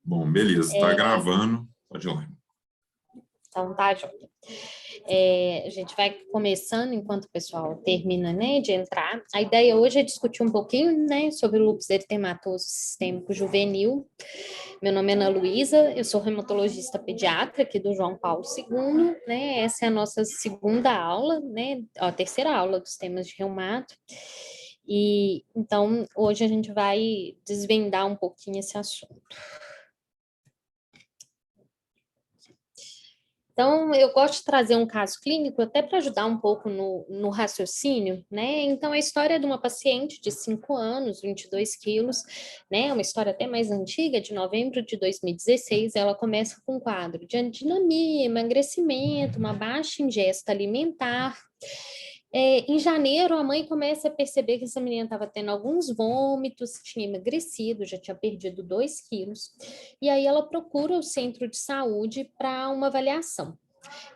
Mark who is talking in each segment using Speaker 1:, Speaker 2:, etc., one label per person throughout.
Speaker 1: Bom, beleza, está gravando, pode ir lá.
Speaker 2: Então, tá, Júlia. A gente vai começando enquanto o pessoal termina, né, de entrar. A ideia hoje é discutir um pouquinho, né, sobre o lúpus eritematoso sistêmico juvenil. Meu nome é Ana Luísa, eu sou reumatologista pediatra aqui do João Paulo II, né, essa é a nossa segunda aula, né, a terceira aula dos temas de reumato. E, então, hoje a gente vai desvendar um pouquinho esse assunto. Então, eu gosto de trazer um caso clínico até para ajudar um pouco no raciocínio, né? Então, a história é de uma paciente de 5 anos, 22 quilos, né? Uma história até mais antiga, de novembro de 2016. Ela começa com um quadro de anidinamia, emagrecimento, uma baixa ingesta alimentar. Em janeiro, a mãe começa a perceber que essa menina estava tendo alguns vômitos, tinha emagrecido, já tinha perdido 2 quilos. E aí ela procura o centro de saúde para uma avaliação.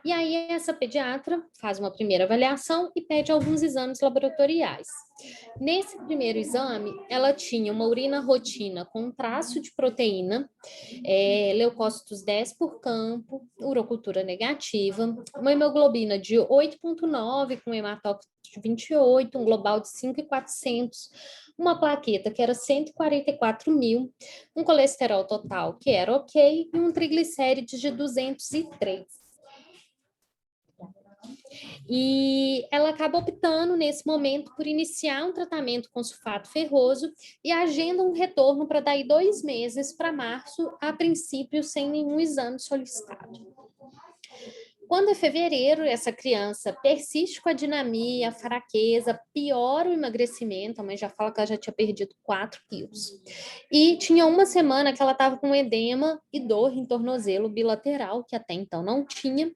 Speaker 2: E aí essa pediatra faz uma primeira avaliação e pede alguns exames laboratoriais. Nesse primeiro exame, ela tinha uma urina rotina com traço de proteína, leucócitos 10 por campo, urocultura negativa, uma hemoglobina de 8,9 com hematócrito de 28, um global de 5,400, uma plaqueta que era 144 mil, um colesterol total que era ok e um triglicérides de 203. E ela acaba optando, nesse momento, por iniciar um tratamento com sulfato ferroso e agenda um retorno para daí 2 meses, para março, a princípio, sem nenhum exame solicitado. Quando é fevereiro, essa criança persiste com a dinamia, a fraqueza, piora o emagrecimento, a mãe já fala que ela já tinha perdido 4 quilos. E tinha uma semana que ela estava com edema e dor em tornozelo bilateral, que até então não tinha,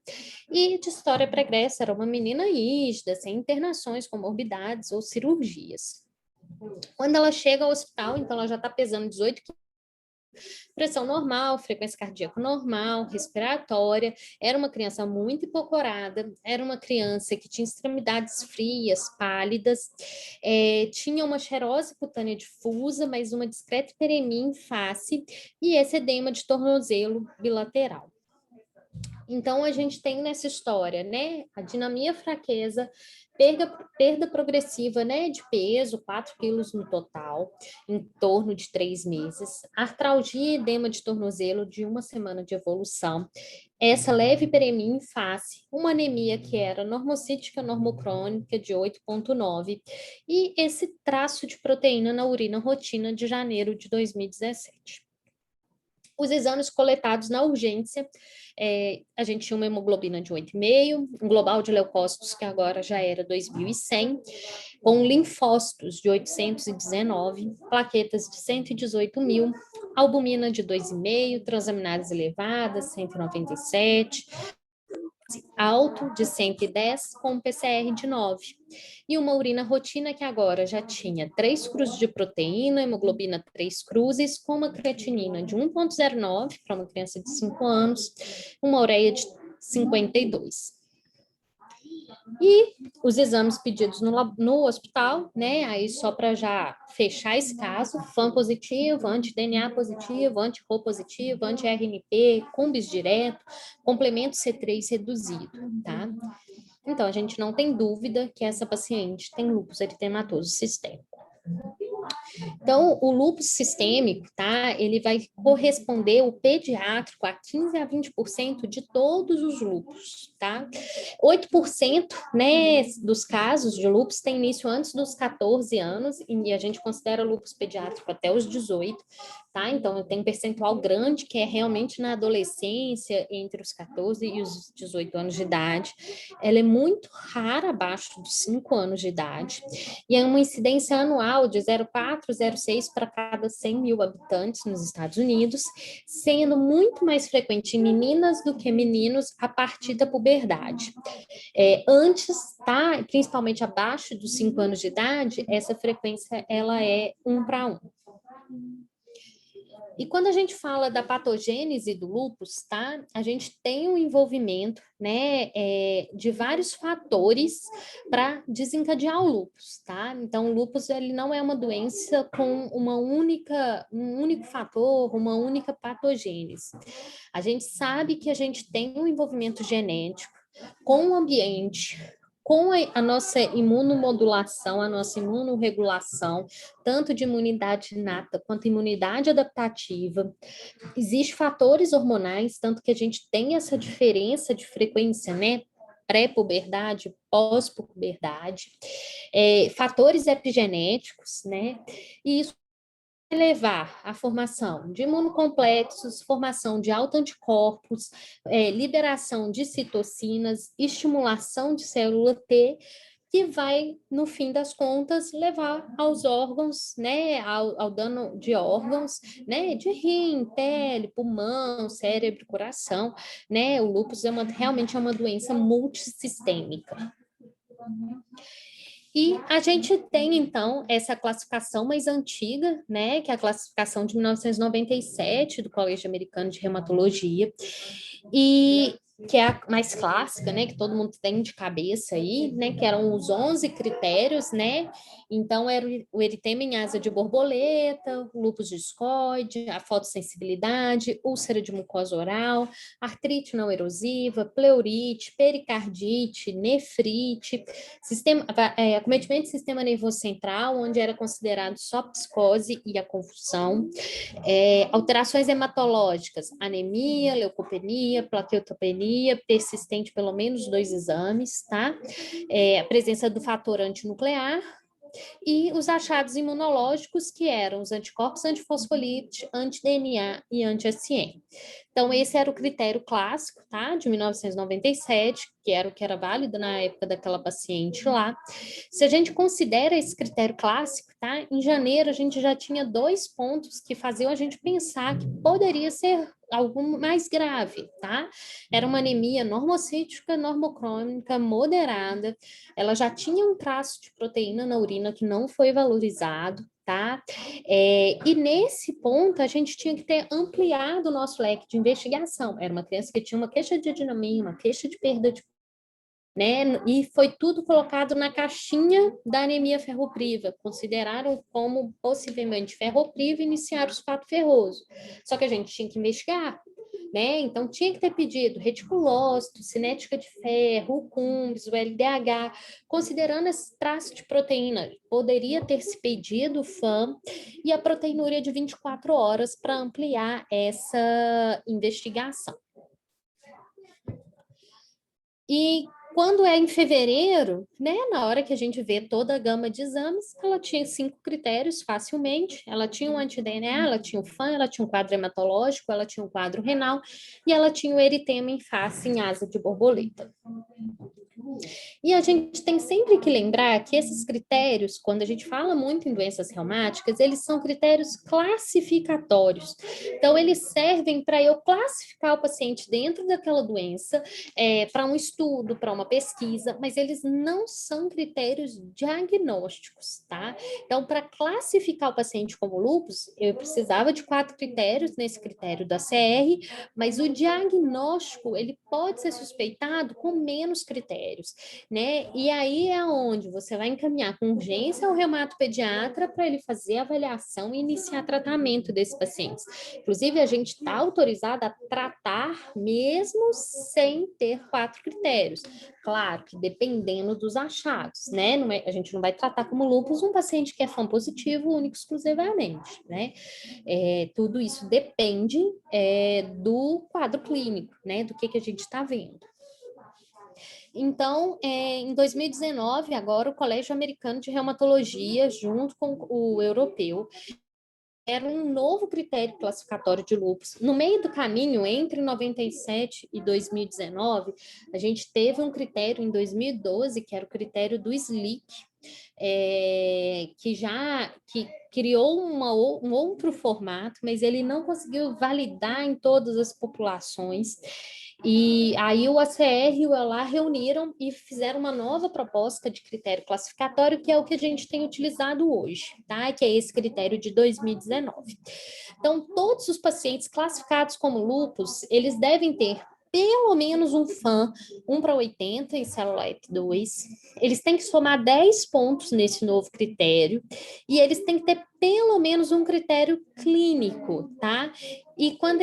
Speaker 2: e de história pregressa, era uma menina rígida, sem internações, comorbidades ou cirurgias. Quando ela chega ao hospital, então ela já está pesando 18 quilos, pressão normal, frequência cardíaca normal, respiratória, era uma criança muito hipocorada, era uma criança que tinha extremidades frias, pálidas, tinha uma xerose cutânea difusa, mas uma discreta hiperemia em face e esse edema de tornozelo bilateral. Então, a gente tem nessa história, né, a dinamia, fraqueza, perda progressiva, né, de peso, 4 quilos no total, em torno de 3 meses, artralgia e edema de tornozelo de 1 semana de evolução, essa leve hiperemia em face, uma anemia que era normocítica normocrônica de 8,9 e esse traço de proteína na urina rotina de janeiro de 2017. Os exames coletados na urgência, a gente tinha uma hemoglobina de 8,5, um global de leucócitos que agora já era 2.100, com linfócitos de 819, plaquetas de 118 mil, albumina de 2,5, transaminases elevadas, 197, alto de 110 com um PCR de 9 e uma urina rotina que agora já tinha 3 cruzes de proteína, hemoglobina 3 cruzes, com uma creatinina de 1,09 para uma criança de 5 anos, uma ureia de 52. E os exames pedidos no hospital, né? Aí só para já fechar esse caso, FAM positivo, anti-DNA positivo, anti-RO positivo, anti-RNP, cumbis direto, complemento C3 reduzido, tá? Então, a gente não tem dúvida que essa paciente tem lúpus eritematoso sistêmico. Então, o lúpus sistêmico, tá? Ele vai corresponder, o pediátrico, a 15 a 20% de todos os lúpus, tá? 8%, né, dos casos de lúpus tem início antes dos 14 anos e a gente considera lúpus pediátrico até os 18, tá? Então, tem um percentual grande que é realmente na adolescência, entre os 14 e os 18 anos de idade. Ela é muito rara abaixo dos 5 anos de idade e é uma incidência anual de 0,4, 0,6 para cada 100 mil habitantes nos Estados Unidos, sendo muito mais frequente em meninas do que meninos a partir da puberdade. Antes, tá? Principalmente abaixo dos 5 anos de idade, essa frequência ela é 1 para 1. E quando a gente fala da patogênese do lúpus, tá? A gente tem um envolvimento, né, de vários fatores para desencadear o lúpus, tá? Então, o lúpus, ele não é uma doença com um único fator, uma única patogênese. A gente sabe que a gente tem um envolvimento genético com o ambiente, com a nossa imunomodulação, a nossa imunorregulação, tanto de imunidade inata quanto imunidade adaptativa. Existem fatores hormonais, tanto que a gente tem essa diferença de frequência, né? Pré-puberdade, pós-puberdade, fatores epigenéticos, né? E isso vai levar à formação de imunocomplexos, formação de autoanticorpos, liberação de citocinas, estimulação de célula T, que vai, no fim das contas, levar aos órgãos, né, ao dano de órgãos, né, de rim, pele, pulmão, cérebro, coração, né, o lúpus realmente é uma doença multissistêmica. E a gente tem, então, essa classificação mais antiga, né, que é a classificação de 1997 do Colégio Americano de Reumatologia, e que é a mais clássica, né, que todo mundo tem de cabeça aí, né, que eram os 11 critérios, né, então era o eritema em asa de borboleta, o lúpus discoide, a fotossensibilidade, úlcera de mucosa oral, artrite não erosiva, pleurite, pericardite, nefrite, acometimento do sistema nervoso central, onde era considerado só psicose e a convulsão, alterações hematológicas, anemia, leucopenia, plaqueotopenia, persistente pelo menos 2 exames, tá? A presença do fator antinuclear, e os achados imunológicos, que eram os anticorpos antifosfolípide, anti-DNA e anti-SM. Então, esse era o critério clássico, tá? De 1997, que era o que era válido na época daquela paciente lá. Se a gente considera esse critério clássico, tá? Em janeiro, a gente já tinha 2 pontos que faziam a gente pensar que poderia ser algo mais grave, tá? Era uma anemia normocítica, normocrônica, moderada, ela já tinha um traço de proteína na urina que não foi valorizado, tá? E nesse ponto, a gente tinha que ter ampliado o nosso leque de investigação. Era uma criança que tinha uma queixa de dinamia, uma queixa de perda de, né? E foi tudo colocado na caixinha da anemia ferropriva. Consideraram como possivelmente ferropriva e iniciaram os fato ferroso. Só que a gente tinha que investigar, né? Então tinha que ter pedido reticulócito, cinética de ferro, o CUMBS, o LDH, considerando esse traço de proteína. Poderia ter se pedido o FAM e a proteinúria de 24 horas para ampliar essa investigação. E quando é em fevereiro, né, na hora que a gente vê toda a gama de exames, ela tinha 5 critérios facilmente, ela tinha um anti-DNA, ela tinha o FAM, ela tinha um quadro hematológico, ela tinha um quadro renal e ela tinha o eritema em face em asa de borboleta. E a gente tem sempre que lembrar que esses critérios, quando a gente fala muito em doenças reumáticas, eles são critérios classificatórios. Então, eles servem para eu classificar o paciente dentro daquela doença, para um estudo, para uma pesquisa, mas eles não são critérios diagnósticos, tá? Então, para classificar o paciente como lúpus, eu precisava de 4 critérios nesse critério da CR, mas o diagnóstico, ele pode ser suspeitado com menos critérios, né? E aí é onde você vai encaminhar com urgência ao reumatopediatra para ele fazer a avaliação e iniciar tratamento desses pacientes. Inclusive, a gente está autorizado a tratar mesmo sem ter 4 critérios. Claro que dependendo dos achados, né? A gente não vai tratar como lúpus um paciente que é FAM positivo único exclusivamente, né? Tudo isso depende do quadro clínico, né? Do que a gente está vendo. Então, em 2019, agora o Colégio Americano de Reumatologia, junto com o europeu, era um novo critério classificatório de lúpus. No meio do caminho, entre 97 e 2019, a gente teve um critério em 2012, que era o critério do SLIC, que criou um outro formato, mas ele não conseguiu validar em todas as populações. E aí o ACR e o ELAR reuniram e fizeram uma nova proposta de critério classificatório, que é o que a gente tem utilizado hoje, tá? Que é esse critério de 2019. Então, todos os pacientes classificados como lúpus, eles devem ter pelo menos um FAM 1/80 em célula EP2, eles têm que somar 10 pontos nesse novo critério, e eles têm que ter pelo menos um critério clínico, tá? E quando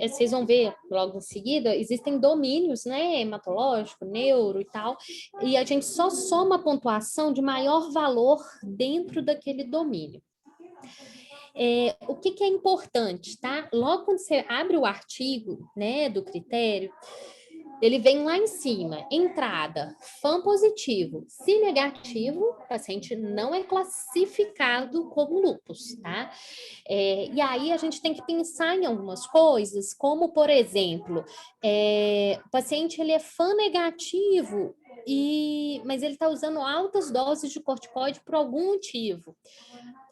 Speaker 2: vocês vão ver logo em seguida, existem domínios, né? Hematológico, neuro e tal, e a gente só soma a pontuação de maior valor dentro daquele domínio. O que é importante, tá? Logo quando você abre o artigo, né, do critério, ele vem lá em cima, entrada, FAM positivo. Se negativo, o paciente não é classificado como lúpus, tá? E aí a gente tem que pensar em algumas coisas, como, por exemplo, o paciente ele é FAM negativo, mas ele está usando altas doses de corticoide por algum motivo.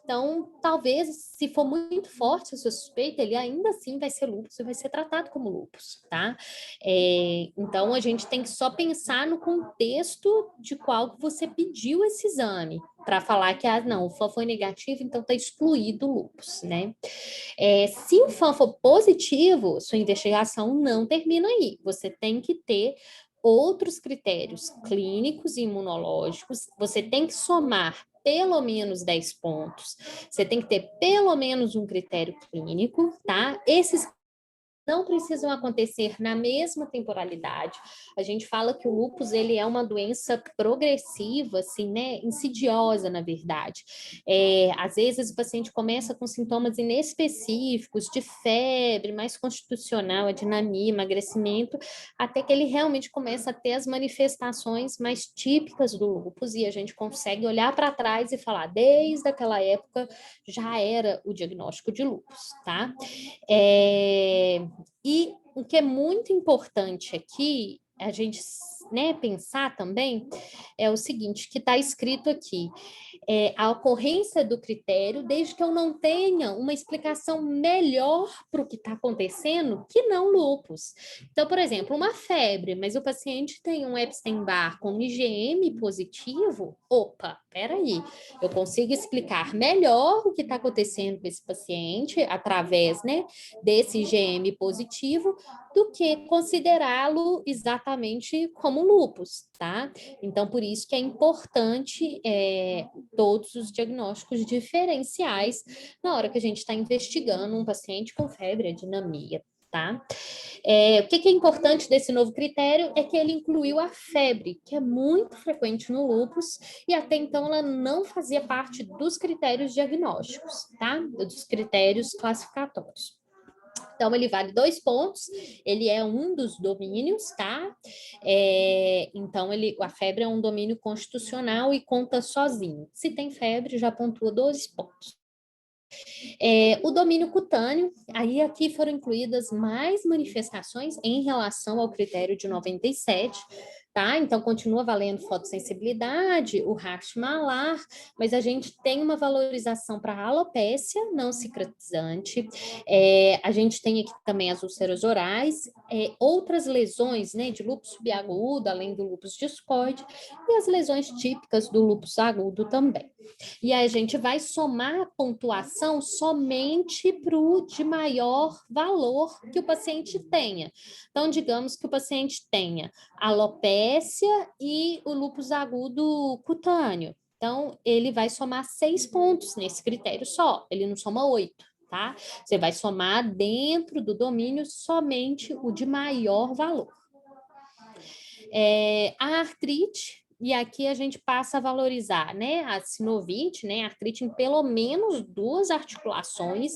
Speaker 2: Então, talvez, se for muito forte a sua suspeita, ele ainda assim vai ser lúpus e vai ser tratado como lúpus, tá? Então, a gente tem que só pensar no contexto de qual você pediu esse exame, para falar que, não, o FAM foi negativo, então está excluído o lúpus, né? Se o FAM for positivo, sua investigação não termina aí. Você tem que ter outros critérios clínicos e imunológicos, você tem que somar pelo menos 10 pontos, você tem que ter pelo menos um critério clínico, tá? Esses não precisam acontecer na mesma temporalidade. A gente fala que o lúpus ele é uma doença progressiva, assim, né? Insidiosa, na verdade. Às vezes o paciente começa com sintomas inespecíficos de febre, mais constitucional, anemia, emagrecimento, até que ele realmente começa a ter as manifestações mais típicas do lúpus e a gente consegue olhar para trás e falar, desde aquela época já era o diagnóstico de lúpus, tá? E o que é muito importante aqui, a gente, né, pensar também, é o seguinte, que está escrito aqui, a ocorrência do critério, desde que eu não tenha uma explicação melhor para o que está acontecendo, que não lúpus. Então, por exemplo, uma febre, mas o paciente tem um Epstein-Barr com IgM positivo, opa, peraí, eu consigo explicar melhor o que está acontecendo com esse paciente através, né, desse IgM positivo, do que considerá-lo exatamente como lúpus, tá? Então, por isso que é importante todos os diagnósticos diferenciais na hora que a gente está investigando um paciente com febre, anemia, tá? O que é importante desse novo critério é que ele incluiu a febre, que é muito frequente no lúpus, e até então ela não fazia parte dos critérios diagnósticos, tá? Dos critérios classificatórios. Então, ele vale 2 pontos, ele é um dos domínios, tá? Então, a febre é um domínio constitucional e conta sozinho. Se tem febre, já pontua 2 pontos. O domínio cutâneo, aí aqui foram incluídas mais manifestações em relação ao critério de 97, tá? Então, continua valendo fotossensibilidade, o Rasch malar, mas a gente tem uma valorização para alopécia não cicatrizante, a gente tem aqui também as úlceras orais, outras lesões, né, de lúpus subagudo, além do lúpus discoide, e as lesões típicas do lúpus agudo também. E aí a gente vai somar a pontuação somente para o de maior valor que o paciente tenha. Então, digamos que o paciente tenha alopécia e o lúpus agudo cutâneo. Então, ele vai somar 6 pontos nesse critério só, ele não soma 8, tá? Você vai somar dentro do domínio somente o de maior valor. A artrite, e aqui a gente passa a valorizar, né, a sinovite, né, artrite em pelo menos 2 articulações,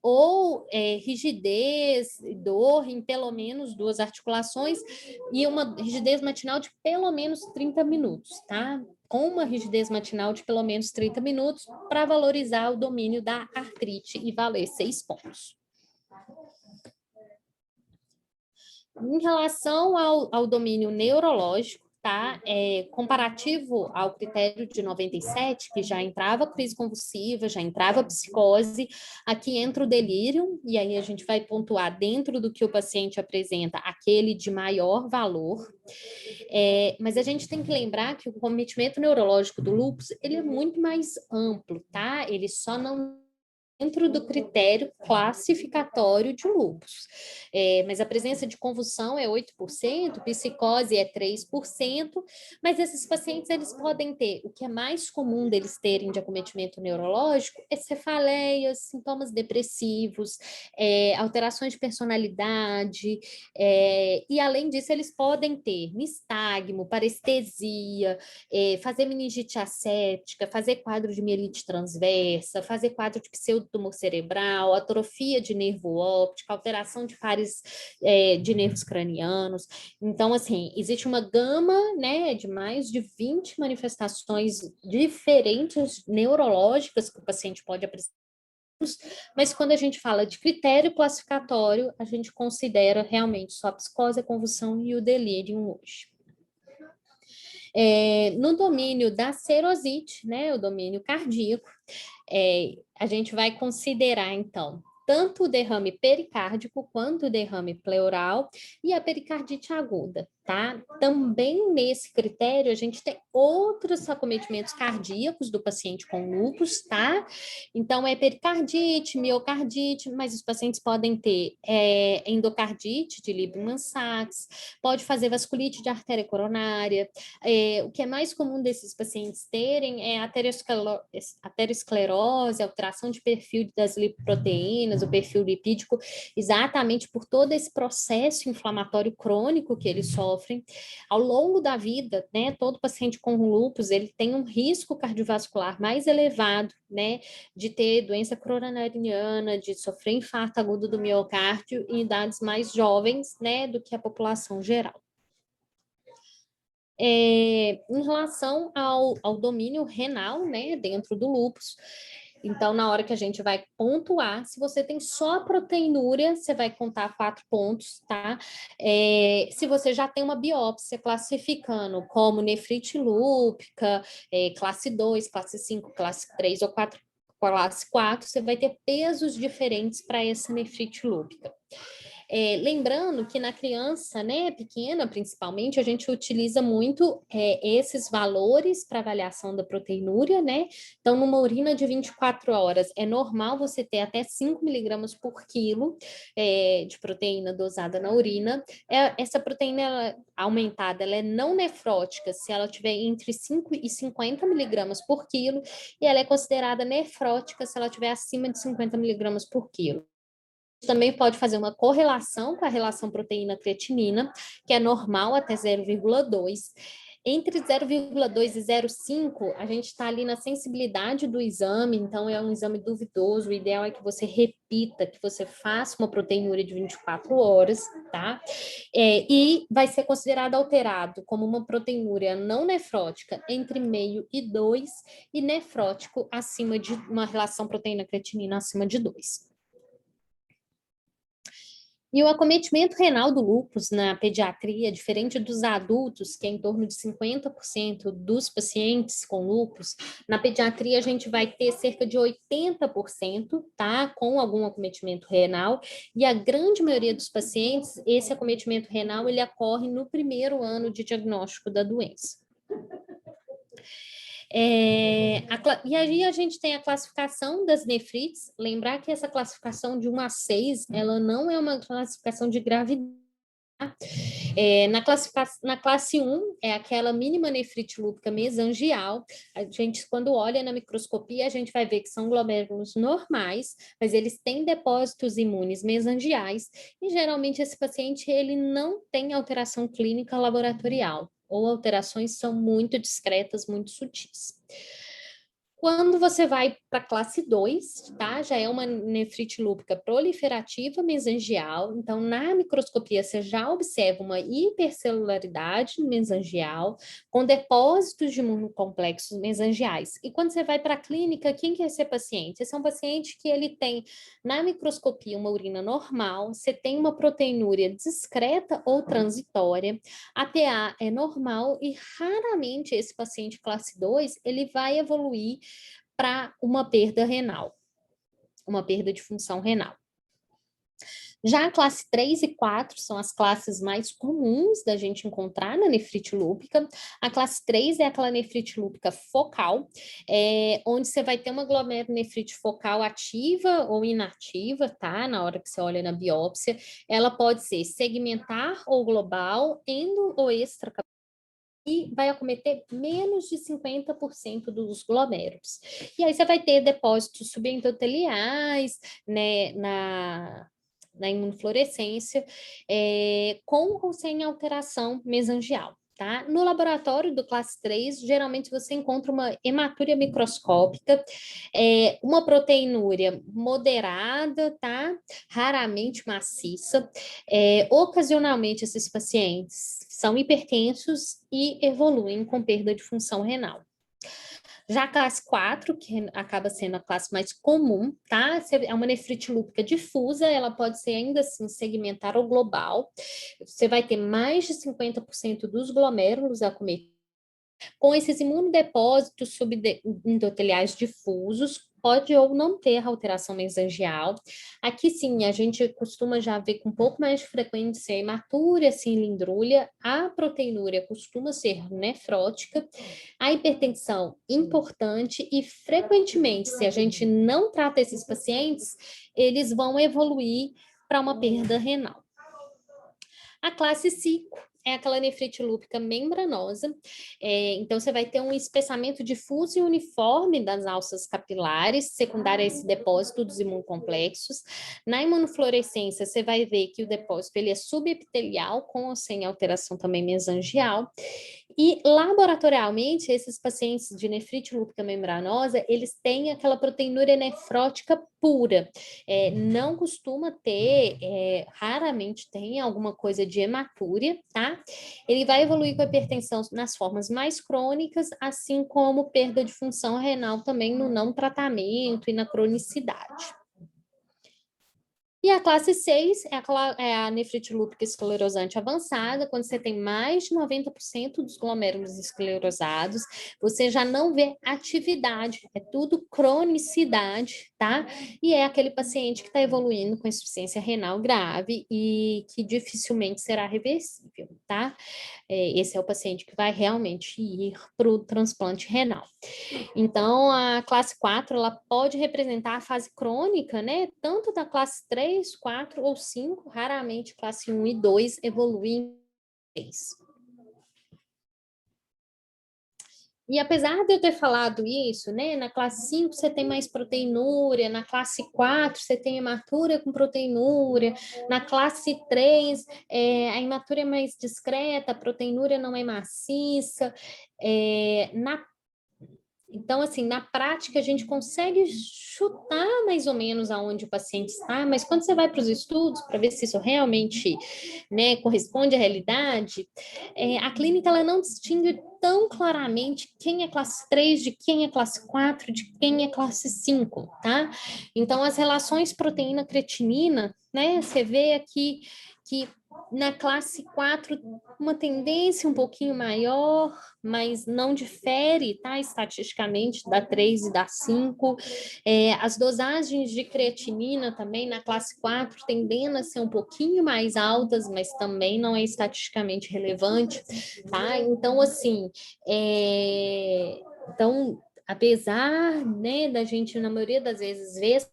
Speaker 2: ou rigidez e dor em pelo menos 2 articulações, e uma rigidez matinal de pelo menos 30 minutos, tá? Com uma rigidez matinal de pelo menos 30 minutos, para valorizar o domínio da artrite e valer 6 pontos. Em relação ao domínio neurológico, tá? Comparativo ao critério de 97, que já entrava crise convulsiva, já entrava psicose, aqui entra o delírio, e aí a gente vai pontuar dentro do que o paciente apresenta, aquele de maior valor. Mas a gente tem que lembrar que o cometimento neurológico do lúpus, ele é muito mais amplo, tá? Ele só não dentro do critério classificatório de lúpus. Mas a presença de convulsão é 8%, psicose é 3%, mas esses pacientes, eles podem ter, o que é mais comum deles terem de acometimento neurológico, é cefaleias, sintomas depressivos, alterações de personalidade, e além disso, eles podem ter nistagmo, parestesia, fazer meningite acética, fazer quadro de mielite transversa, fazer quadro de pseudotumor cerebral, atrofia de nervo óptico, alteração de pares de nervos cranianos. Então, assim, existe uma gama, né, de mais de 20 manifestações diferentes neurológicas que o paciente pode apresentar, mas quando a gente fala de critério classificatório, a gente considera realmente só a psicose, a convulsão e o delírio hoje. No domínio da serosite, né, o domínio cardíaco, a gente vai considerar, então, tanto o derrame pericárdico quanto o derrame pleural e a pericardite aguda, tá? Também nesse critério, a gente tem outros acometimentos cardíacos do paciente com lúpus, tá? Então, é pericardite, miocardite, mas os pacientes podem ter endocardite de Liebman-Sachs, pode fazer vasculite de artéria coronária. O que é mais comum desses pacientes terem é aterosclerose, alteração de perfil das lipoproteínas, o perfil lipídico, exatamente por todo esse processo inflamatório crônico que eles sofrem. Ao longo da vida, né, todo paciente com lúpus, ele tem um risco cardiovascular mais elevado, né, de ter doença coronariana, de sofrer infarto agudo do miocárdio em idades mais jovens, né, do que a população geral. Em relação ao domínio renal, né, dentro do lúpus, então, na hora que a gente vai pontuar, se você tem só proteinúria, você vai contar 4 pontos, tá? Se você já tem uma biópsia classificando como nefrite lúpica, classe 2, classe 5, classe 3 ou classe 4, você vai ter pesos diferentes para essa nefrite lúpica. Lembrando que na criança, né, pequena, principalmente, a gente utiliza muito esses valores para avaliação da proteinúria, né? Então, numa urina de 24 horas, é normal você ter até 5 miligramas por quilo de proteína dosada na urina. Essa proteína aumentada, ela é não nefrótica se ela tiver entre 5 e 50 miligramas por quilo, e ela é considerada nefrótica se ela tiver acima de 50 miligramas por quilo. Também pode fazer uma correlação com a relação proteína-creatinina, que é normal até 0,2. Entre 0,2 e 0,5, a gente está ali na sensibilidade do exame, então é um exame duvidoso. O ideal é que você repita, que você faça uma proteinúria de 24 horas, tá? E vai ser considerado alterado como uma proteinúria não nefrótica entre meio e 2, e nefrótico acima de uma relação proteína-creatinina acima de 2. E o acometimento renal do lúpus na pediatria, diferente dos adultos, que é em torno de 50% dos pacientes com lúpus, na pediatria a gente vai ter cerca de 80%, tá, com algum acometimento renal, e a grande maioria dos pacientes, esse acometimento renal, ele ocorre no primeiro ano de diagnóstico da doença. E aí a gente tem a classificação das nefrites. Lembrar que essa classificação de 1 a 6, ela não é uma classificação de gravidade. Na classe 1, é aquela mínima nefrite lúpica mesangial. A gente, quando olha na microscopia, a gente vai ver que são glomérulos normais, mas eles têm depósitos imunes mesangiais, e geralmente esse paciente ele não tem alteração clínica laboratorial, ou alterações são muito discretas, muito sutis. Quando você vai para a classe 2, tá? Já é uma nefrite lúpica proliferativa mesangial. Então, na microscopia, você já observa uma hipercelularidade mesangial com depósitos de imunocomplexos mesangiais. E quando você vai para a clínica, quem que é esse paciente? Esse é um paciente que ele tem, na microscopia, uma urina normal, você tem uma proteinúria discreta ou transitória, a TA é normal e raramente esse paciente classe 2, ele vai evoluir para uma perda renal, uma perda de função renal. Já a classe 3 e 4 são as classes mais comuns da gente encontrar na nefrite lúpica. A classe 3 é aquela nefrite lúpica focal, onde você vai ter uma glomerulonefrite focal ativa ou inativa, tá? Na hora que você olha na biópsia. Ela pode ser segmentar ou global, endo ou extra e vai acometer menos de 50% dos glomérulos. E aí você vai ter depósitos subendoteliais, né, na imunofluorescência, com ou sem alteração mesangial. Tá? No laboratório do classe 3, geralmente você encontra uma hematúria microscópica, uma proteinúria moderada, tá? Raramente maciça. Ocasionalmente, esses pacientes são hipertensos e evoluem com perda de função renal. Já a classe 4, que acaba sendo a classe mais comum, tá? É uma nefrite lúpica difusa, ela pode ser ainda assim segmentar ou global. Você vai ter mais de 50% dos glomérulos acometidos. Com esses imunodepósitos subendoteliais difusos, pode ou não ter alteração mesangial. Aqui sim, a gente costuma já ver com um pouco mais de frequência a hematúria cilindrúlia, a proteinúria costuma ser nefrótica, a hipertensão importante e frequentemente, se a gente não trata esses pacientes, eles vão evoluir para uma perda renal. A classe 5 é aquela nefrite lúpica membranosa, então você vai ter um espessamento difuso e uniforme das alças capilares, secundário a esse depósito dos imunocomplexos. Na imunofluorescência, você vai ver que o depósito ele é subepitelial, com ou sem alteração também mesangial. E laboratorialmente, esses pacientes de nefrite lúpica membranosa, eles têm aquela proteinúria nefrótica pura. Não costuma ter, raramente tem alguma coisa de hematúria, tá? Ele vai evoluir com a hipertensão nas formas mais crônicas, assim como perda de função renal também no não tratamento e na cronicidade. E a classe 6 é a nefrite lúpica esclerosante avançada, quando você tem mais de 90% dos glomérulos esclerosados, você já não vê atividade, é tudo cronicidade, tá? E é aquele paciente que está evoluindo com insuficiência renal grave e que dificilmente será reversível, tá? Esse é o paciente que vai realmente ir para o transplante renal. Então, a classe 4, ela pode representar a fase crônica, né? Tanto da classe 3, 4 ou 5, raramente classe 1 e 2 evoluem em 3. E apesar de eu ter falado isso, né, na classe 5 você tem mais proteinúria, na classe 4 você tem hematúria com proteinúria, na classe 3 a hematúria é mais discreta, a proteinúria não é maciça, então, assim, na prática, a gente consegue chutar mais ou menos aonde o paciente está, mas quando você vai para os estudos, para ver se isso realmente, né, corresponde à realidade, a clínica ela não distingue tão claramente quem é classe 3 de quem é classe 4, de quem é classe 5, tá? Então, as relações proteína-creatinina, né, você vê aqui que na classe 4, uma tendência um pouquinho maior, mas não difere, tá? Estatisticamente, da 3 e da 5. As dosagens de creatinina também na classe 4 tendendo a ser um pouquinho mais altas, mas também não é estatisticamente relevante, tá? Então, assim, então, apesar, né, da gente, na maioria das vezes, ver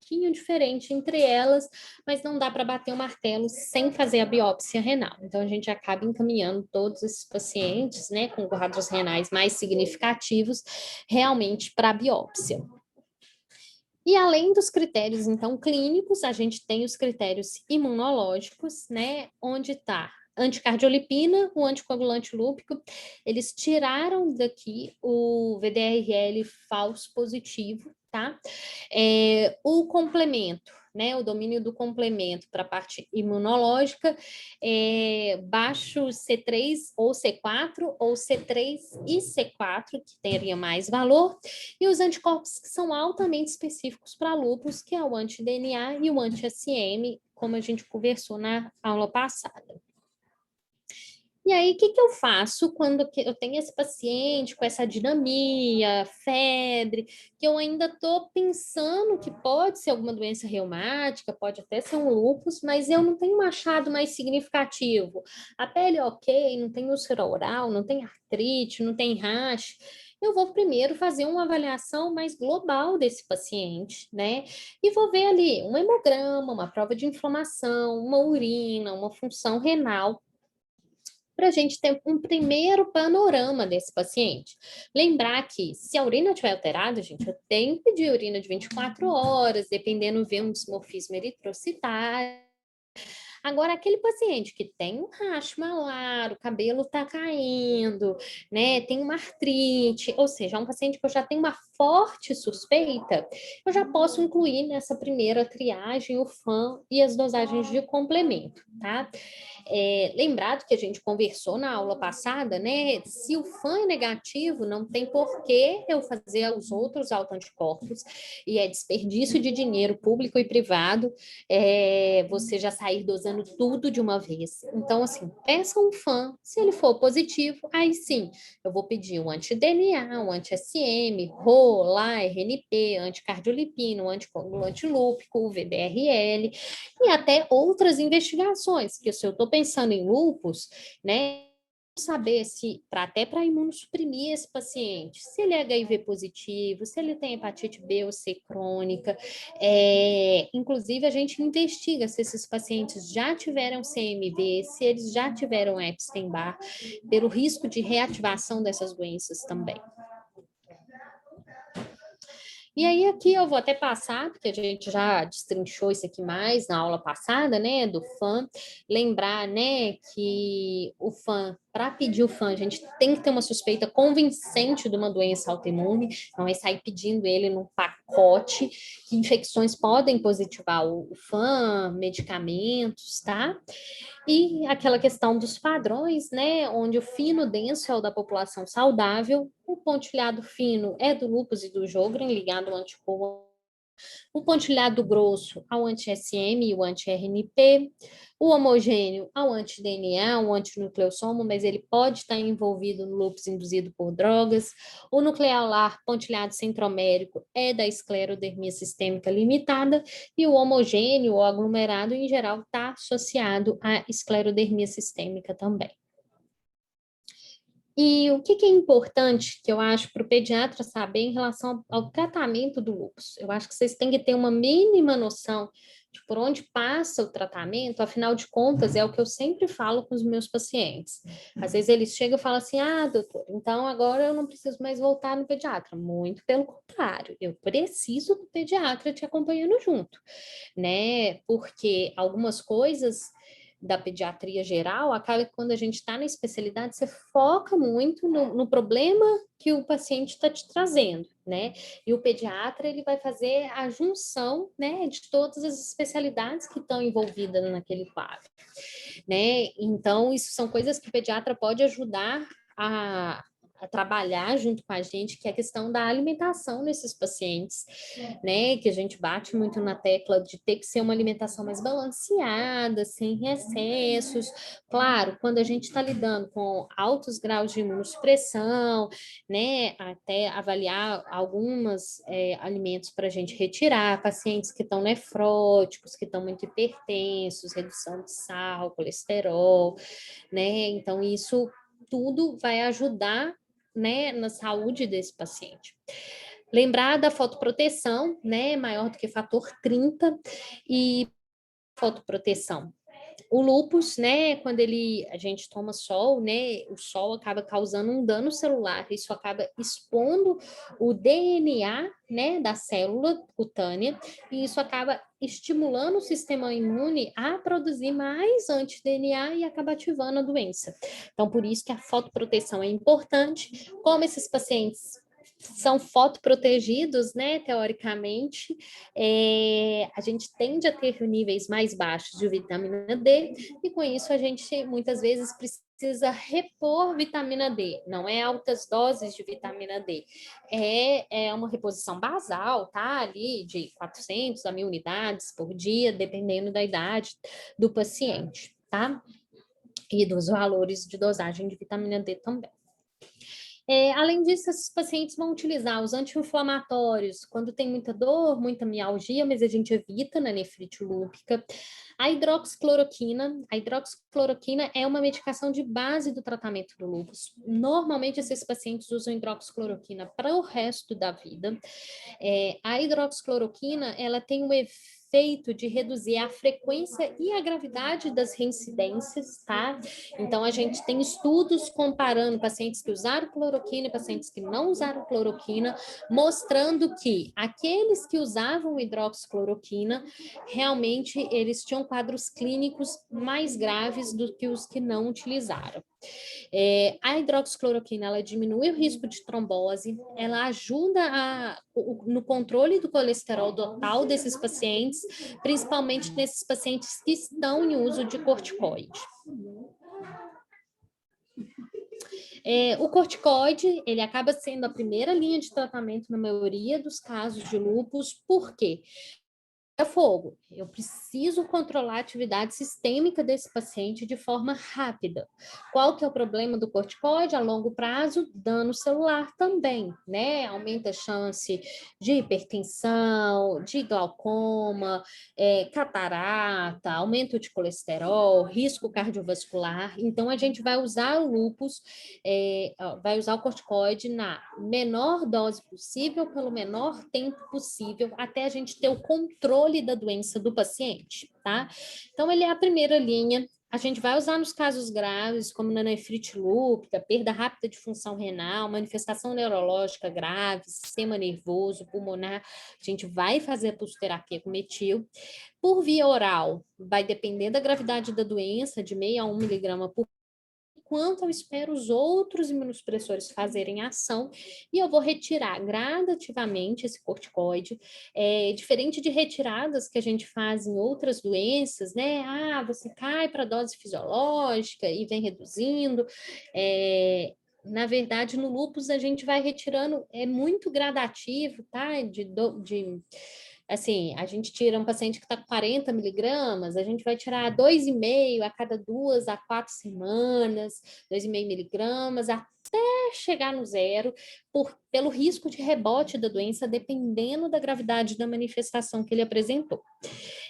Speaker 2: pouquinho diferente entre elas, mas não dá para bater o martelo sem fazer a biópsia renal. Então, a gente acaba encaminhando todos esses pacientes, né, com quadros renais mais significativos, realmente para a biópsia. E além dos critérios, então, clínicos, a gente tem os critérios imunológicos, né, onde está anticardiolipina, o anticoagulante lúpico, eles tiraram daqui o VDRL falso positivo, tá? O complemento, né, o domínio do complemento para a parte imunológica, baixo C3 ou C4, ou C3 e C4, que teria mais valor, e os anticorpos que são altamente específicos para lúpus, que é o anti-DNA e o anti-SM, como a gente conversou na aula passada. E aí, o que eu faço quando eu tenho esse paciente com essa dinamia, febre, que eu ainda estou pensando que pode ser alguma doença reumática, pode até ser um lúpus, mas eu não tenho um achado mais significativo. A pele é ok, não tem úlcera oral, não tem artrite, não tem rash. Eu vou primeiro fazer uma avaliação mais global desse paciente, né? E vou ver ali um hemograma, uma prova de inflamação, uma urina, uma função renal, para a gente ter um primeiro panorama desse paciente. Lembrar que, se a urina estiver alterada, gente, eu tenho que pedir urina de 24 horas, dependendo, ver um dismorfismo eritrocitário. Agora, aquele paciente que tem um racho malar, o cabelo está caindo, né, tem uma artrite, ou seja, é um paciente que eu já tenho uma forte suspeita, eu já posso incluir nessa primeira triagem o FAM e as dosagens de complemento, tá? Lembrado que a gente conversou na aula passada, né? Se o FAM é negativo, não tem por que eu fazer os outros autoanticorpos, e é desperdício de dinheiro público e privado, você já sair dosando tudo de uma vez. Então, assim, peça um FAM, se ele for positivo, aí sim, eu vou pedir um anti-DNA, um anti-SM, RO, LAR, RNP, anticardiolipina, um anticoagulante lúpico, o VBRL, e até outras investigações, que se eu estou pensando em lúpus, né, saber se, até para imunossuprimir esse paciente, se ele é HIV positivo, se ele tem hepatite B ou C crônica, inclusive a gente investiga se esses pacientes já tiveram CMV, se eles já tiveram Epstein-Barr, pelo risco de reativação dessas doenças também. E aí aqui eu vou até passar, porque a gente já destrinchou isso aqui mais na aula passada, né, do FAM. Lembrar, né, que o FAM, para pedir o FAM, a gente tem que ter uma suspeita convincente de uma doença autoimune, não é sair pedindo ele num pacote, que infecções podem positivar o FAM, medicamentos, tá? E aquela questão dos padrões, né, onde o fino denso é o da população saudável, o pontilhado fino é do lúpus e do Sjögren, ligado ao anticorpo, o pontilhado grosso ao anti-SM e o anti-RNP, o homogêneo ao anti-DNA, o antinucleossomo, mas ele pode estar envolvido no lúpus induzido por drogas, o nucleolar pontilhado centromérico é da esclerodermia sistêmica limitada, e o homogêneo ou aglomerado, em geral, está associado à esclerodermia sistêmica também. E o que é importante, que eu acho, para o pediatra saber em relação ao tratamento do lúpus? Eu acho que vocês têm que ter uma mínima noção de por onde passa o tratamento, afinal de contas, é o que eu sempre falo com os meus pacientes. Às vezes eles chegam e falam assim, doutor, então agora eu não preciso mais voltar no pediatra. Muito pelo contrário, eu preciso do pediatra te acompanhando junto, né? Porque algumas coisas da pediatria geral, acaba que quando a gente está na especialidade, você foca muito no problema que o paciente está te trazendo, né? E o pediatra, ele vai fazer a junção, né, de todas as especialidades que estão envolvidas naquele quadro, né? Então, isso são coisas que o pediatra pode ajudar a trabalhar junto com a gente, que é a questão da alimentação desses pacientes, né? Que a gente bate muito na tecla de ter que ser uma alimentação mais balanceada, sem excessos. Claro, quando a gente está lidando com altos graus de imunossupressão, né? Até avaliar alguns alimentos para a gente retirar, pacientes que estão nefróticos, que estão muito hipertensos, redução de sal, colesterol, né? Então, isso tudo vai ajudar, né, na saúde desse paciente. Lembrar da fotoproteção, né, maior do que fator 30, e fotoproteção O lúpus, né, quando a gente toma sol, né, o sol acaba causando um dano celular, isso acaba expondo o DNA, né, da célula cutânea, e isso acaba estimulando o sistema imune a produzir mais anti-DNA e acaba ativando a doença. Então, por isso que a fotoproteção é importante. Como esses pacientes são fotoprotegidos, né, teoricamente, a gente tende a ter níveis mais baixos de vitamina D, e com isso a gente muitas vezes precisa repor vitamina D, não é altas doses de vitamina D, é uma reposição basal, tá, ali de 400 a 1.000 unidades por dia, dependendo da idade do paciente, tá? E dos valores de dosagem de vitamina D também. Além disso, esses pacientes vão utilizar os anti-inflamatórios quando tem muita dor, muita mialgia, mas a gente evita na nefrite lúpica. A hidroxicloroquina é uma medicação de base do tratamento do lúpus. Normalmente, esses pacientes usam hidroxicloroquina para o resto da vida. A hidroxicloroquina, ela tem um efeito de reduzir a frequência e a gravidade das reincidências, tá? Então, a gente tem estudos comparando pacientes que usaram cloroquina e pacientes que não usaram cloroquina, mostrando que aqueles que usavam hidroxicloroquina, realmente eles tinham quadros clínicos mais graves do que os que não utilizaram. A hidroxicloroquina, ela diminui o risco de trombose, ela ajuda no controle do colesterol total desses pacientes, principalmente nesses pacientes que estão em uso de corticoide. O corticoide, ele acaba sendo a primeira linha de tratamento na maioria dos casos de lúpus, por quê? Fogo. Eu preciso controlar a atividade sistêmica desse paciente de forma rápida. Qual que é o problema do corticoide? A longo prazo, dano celular também, né? Aumenta a chance de hipertensão, de glaucoma, catarata, aumento de colesterol, risco cardiovascular. Então, a gente vai usar o lúpus, vai usar o corticoide na menor dose possível, pelo menor tempo possível, até a gente ter o controle da doença do paciente, tá? Então, ele é a primeira linha. A gente vai usar nos casos graves, como na nefrite lúpica, perda rápida de função renal, manifestação neurológica grave, sistema nervoso, pulmonar. A gente vai fazer a pulsoterapia com metil. Por via oral, vai depender da gravidade da doença, de 0,5 a 1 miligrama por enquanto eu espero os outros imunossupressores fazerem ação, e eu vou retirar gradativamente esse corticoide, diferente de retiradas que a gente faz em outras doenças, né? Você cai para a dose fisiológica e vem reduzindo. Na verdade, no lúpus a gente vai retirando, é muito gradativo, tá? Assim, a gente tira um paciente que está com 40 miligramas, a gente vai tirar 2,5 a cada 2 a 4 semanas, 2,5 miligramas, até chegar no zero, pelo risco de rebote da doença, dependendo da gravidade da manifestação que ele apresentou.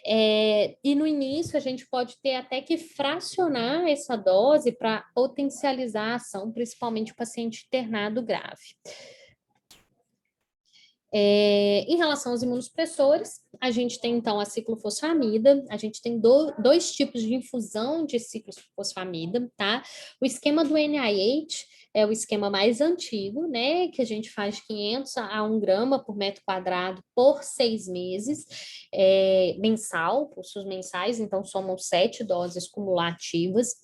Speaker 2: E no início, a gente pode ter até que fracionar essa dose para potencializar a ação, principalmente o paciente internado grave. Em relação aos imunossupressores, a gente tem então a ciclofosfamida, a gente tem dois tipos de infusão de ciclofosfamida, tá? O esquema do NIH é o esquema mais antigo, né? Que a gente faz 500 a 1 grama por metro quadrado por 6 meses, mensal, pulsos mensais, então somam 7 doses cumulativas.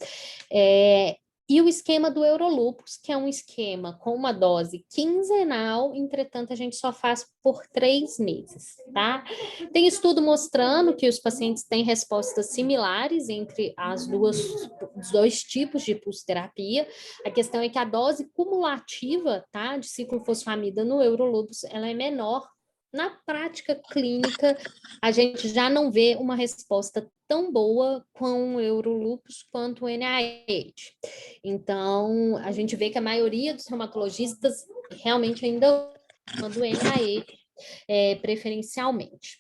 Speaker 2: E o esquema do Eurolupus, que é um esquema com uma dose quinzenal, entretanto, a gente só faz por 3 meses, tá? Tem estudo mostrando que os pacientes têm respostas similares entre os dois tipos de pulsoterapia. A questão é que a dose cumulativa, tá, de ciclofosfamida no Eurolupus, ela é menor. Na prática clínica, a gente já não vê uma resposta tão boa com o Eurolupus quanto o NIH. Então, a gente vê que a maioria dos reumatologistas realmente ainda usam o NIH preferencialmente.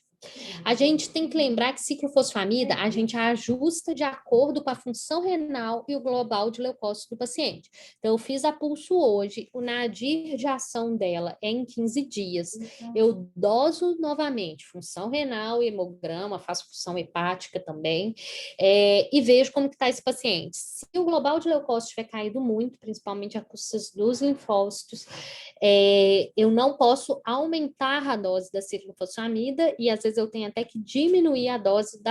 Speaker 2: A gente tem que lembrar que ciclofosfamida a gente ajusta de acordo com a função renal e o global de leucócito do paciente. Então, eu fiz a pulso hoje, o nadir de ação dela é em 15 dias. Eu doso novamente, função renal, hemograma, faço função hepática também, e vejo como que está esse paciente. Se o global de leucócito tiver caído muito, principalmente a custas dos linfócitos, eu não posso aumentar a dose da ciclofosfamida e às vezes eu tenho até que diminuir a dose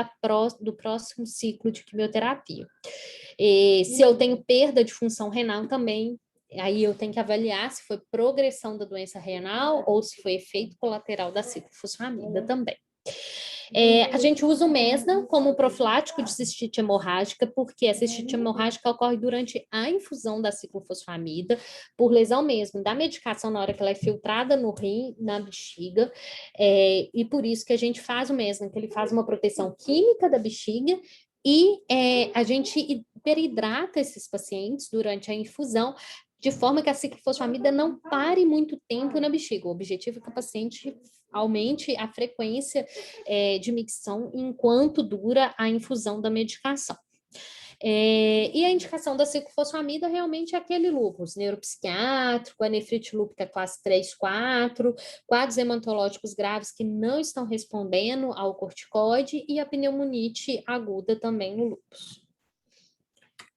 Speaker 2: do próximo ciclo de quimioterapia. Se eu tenho perda de função renal também, aí eu tenho que avaliar se foi progressão da doença renal ou se foi efeito colateral da ciclofosfamida também. A gente usa o Mesna como profilático de cistite hemorrágica, porque a cistite hemorrágica ocorre durante a infusão da ciclofosfamida, por lesão mesmo da medicação na hora que ela é filtrada no rim, na bexiga, e por isso que a gente faz o Mesna, que ele faz uma proteção química da bexiga e a gente hiperidrata esses pacientes durante a infusão, de forma que a ciclofosfamida não pare muito tempo na bexiga. O objetivo é que o paciente aumente a frequência de micção enquanto dura a infusão da medicação. E a indicação da ciclofosfamida realmente é aquele lúpus neuropsiquiátrico, a nefrite lúpica classe 3, 4, quadros hematológicos graves que não estão respondendo ao corticoide e a pneumonite aguda também no lúpus.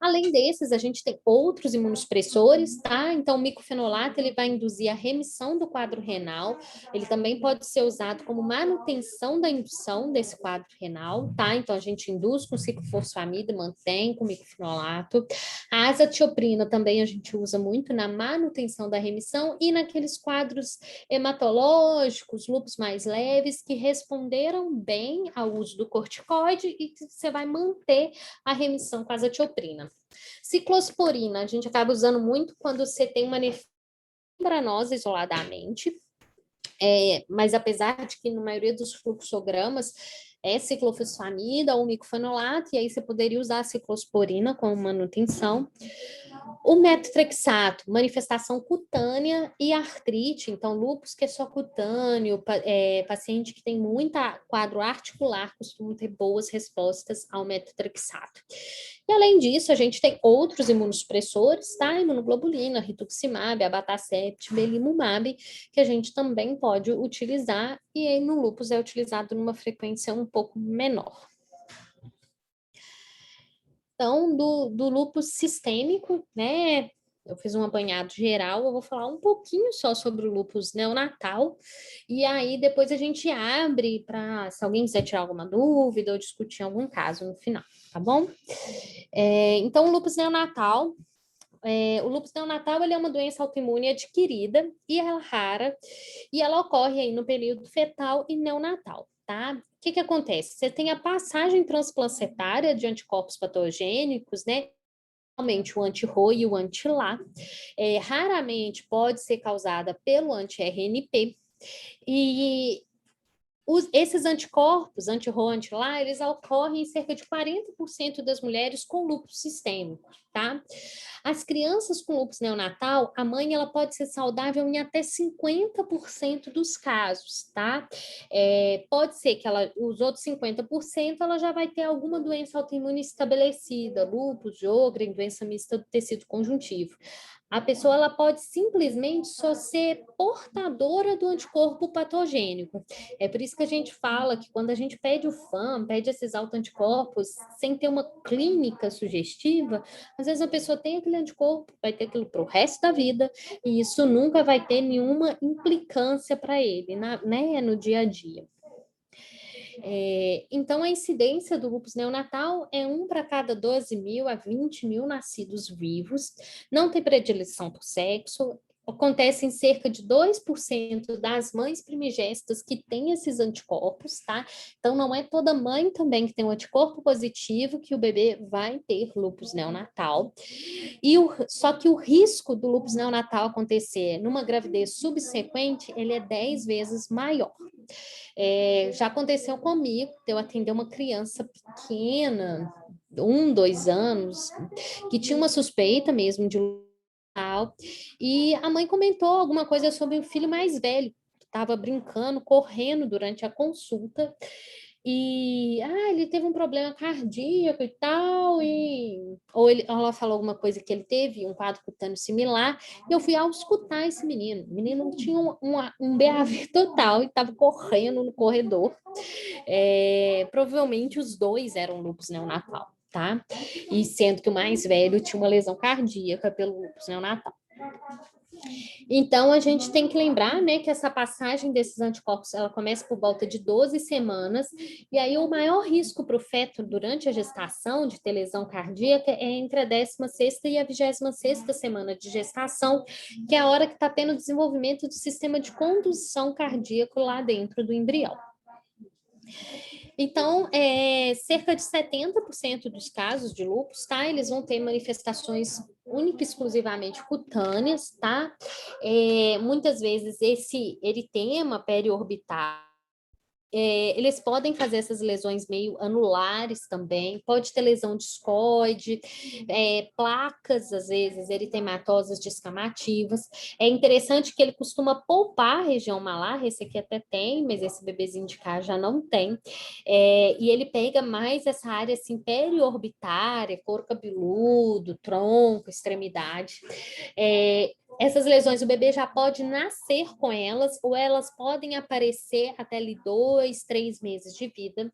Speaker 2: Além desses, a gente tem outros imunossupressores, tá? Então, o micofenolato, ele vai induzir a remissão do quadro renal, ele também pode ser usado como manutenção da indução desse quadro renal, tá? Então, a gente induz com ciclofosfamida e mantém com micofenolato. A azatioprina também a gente usa muito na manutenção da remissão e naqueles quadros hematológicos, lúpus mais leves, que responderam bem ao uso do corticoide e que você vai manter a remissão com a azatioprina. Ciclosporina, a gente acaba usando muito quando você tem uma nefrite isoladamente, mas apesar de que na maioria dos fluxogramas é ciclofosfamida ou micofenolato, e aí você poderia usar a ciclosporina como manutenção. O metotrexato, manifestação cutânea e artrite, então lúpus que é só cutâneo, paciente que tem muita quadro articular costuma ter boas respostas ao metotrexato. E além disso, a gente tem outros imunossupressores, tá? Imunoglobulina, rituximab, abatacept, belimumab, que a gente também pode utilizar, e aí no lúpus é utilizado numa frequência um pouco menor. Então, do lúpus sistêmico, né? Eu fiz um apanhado geral, eu vou falar um pouquinho só sobre o lúpus neonatal, e aí depois a gente abre para, se alguém quiser tirar alguma dúvida ou discutir algum caso no final, tá bom? Então, o lúpus neonatal, ele é uma doença autoimune adquirida e ela é rara, e ela ocorre aí no período fetal e neonatal, tá? O que acontece? Você tem a passagem transplacentária de anticorpos patogênicos, né? Normalmente o anti-RO e o anti-LA. Raramente pode ser causada pelo anti-RNP. E esses anticorpos, anti-RO, anti-LA, eles ocorrem em cerca de 40% das mulheres com lúpus sistêmico, tá? As crianças com lúpus neonatal, a mãe ela pode ser saudável em até 50% dos casos, tá? Pode ser que os outros 50% ela já vai ter alguma doença autoimune estabelecida, lúpus, Sjögren, doença mista do tecido conjuntivo. A pessoa ela pode simplesmente só ser portadora do anticorpo patogênico. É por isso que a gente fala que quando a gente pede o FAM, pede esses autoanticorpos, sem ter uma clínica sugestiva, às vezes a pessoa tem aquele anticorpo, vai ter aquilo para o resto da vida, e isso nunca vai ter nenhuma implicância para ele, né, no dia a dia. Então, a incidência do lúpus neonatal é 1 para cada 12 mil a 20 mil nascidos vivos, não tem predileção por sexo, acontece em cerca de 2% das mães primigênitas que têm esses anticorpos, tá? Então, não é toda mãe também que tem um anticorpo positivo que o bebê vai ter lúpus neonatal. Só que o risco do lúpus neonatal acontecer numa gravidez subsequente, ele é 10 vezes maior. Já aconteceu comigo, eu atender uma criança pequena, 1, 2 anos, que tinha uma suspeita mesmo de lúpus neonatal, e a mãe comentou alguma coisa sobre o filho mais velho, estava brincando, correndo durante a consulta, e ele teve um problema cardíaco e tal, ou ela falou alguma coisa que ele teve, um quadro cutâneo similar, e eu fui auscultar esse menino. O menino tinha um BAV total e estava correndo no corredor. Provavelmente os dois eram lúpus neonatal, tá? E sendo que o mais velho tinha uma lesão cardíaca pelo lúpus neonatal. Então, a gente tem que lembrar, né, que essa passagem desses anticorpos, ela começa por volta de 12 semanas, e aí o maior risco para o feto durante a gestação de ter lesão cardíaca é entre a 16ª e a 26ª semana de gestação, que é a hora que está tendo o desenvolvimento do sistema de condução cardíaco lá dentro do embrião. Então, cerca de 70% dos casos de lúpus, tá? Eles vão ter manifestações única e exclusivamente cutâneas, tá? Muitas vezes esse eritema periorbital, eles podem fazer essas lesões meio anulares também, pode ter lesão discoide, placas, às vezes, eritematosas descamativas. É interessante que ele costuma poupar a região malar, esse aqui até tem, mas esse bebezinho de cá já não tem. E ele pega mais essa área assim, periorbitária, couro cabeludo, tronco, extremidade. Essas lesões, o bebê já pode nascer com elas, ou elas podem aparecer até ali 2, 3 meses de vida.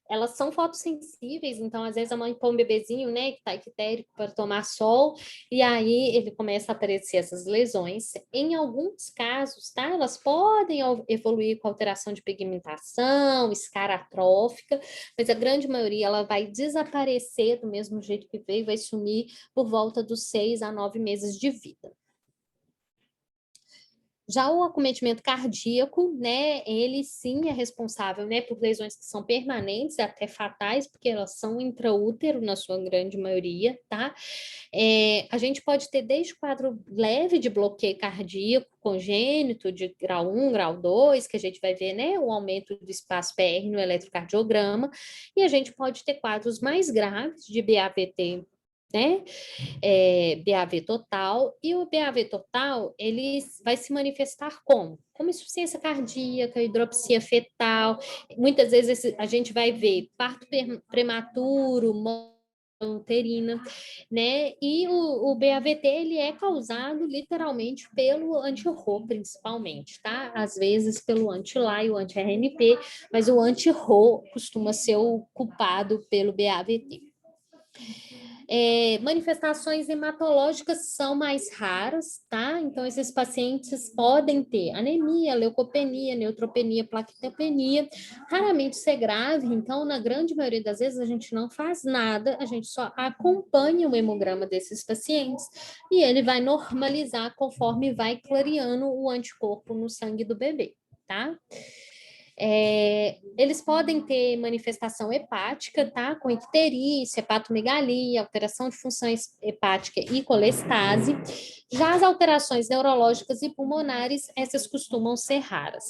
Speaker 2: Elas são fotossensíveis, então às vezes a mãe põe um bebezinho, né, que está ictérico para tomar sol, e aí ele começa a aparecer essas lesões. Em alguns casos, tá, elas podem evoluir com alteração de pigmentação, escara atrófica, mas a grande maioria ela vai desaparecer do mesmo jeito que veio, vai sumir por volta dos 6 a 9 meses de vida. Já o acometimento cardíaco, né, ele sim é responsável, né, por lesões que são permanentes, até fatais, porque elas são intraútero na sua grande maioria, tá? A gente pode ter desde quadro leve de bloqueio cardíaco congênito, de grau 1, grau 2, que a gente vai ver, né, o aumento do espaço PR no eletrocardiograma, e a gente pode ter quadros mais graves de BAVT, né? BAV total, e o BAV total, ele vai se manifestar como insuficiência cardíaca, hidropsia fetal, muitas vezes a gente vai ver parto prematuro, uterina, né? E o BAVT, ele é causado literalmente pelo anti-RO, principalmente, tá? Às vezes pelo anti-LA e o anti-RNP, mas o anti-RO costuma ser o culpado pelo BAVT. Manifestações hematológicas são mais raras, tá? Então, esses pacientes podem ter anemia, leucopenia, neutropenia, plaquetopenia, raramente ser grave. Então, na grande maioria das vezes, a gente não faz nada, a gente só acompanha o hemograma desses pacientes e ele vai normalizar conforme vai clareando o anticorpo no sangue do bebê, tá? Eles podem ter manifestação hepática, tá? Com icterícia, hepatomegalia, alteração de função hepática e colestase. Já as alterações neurológicas e pulmonares, essas costumam ser raras.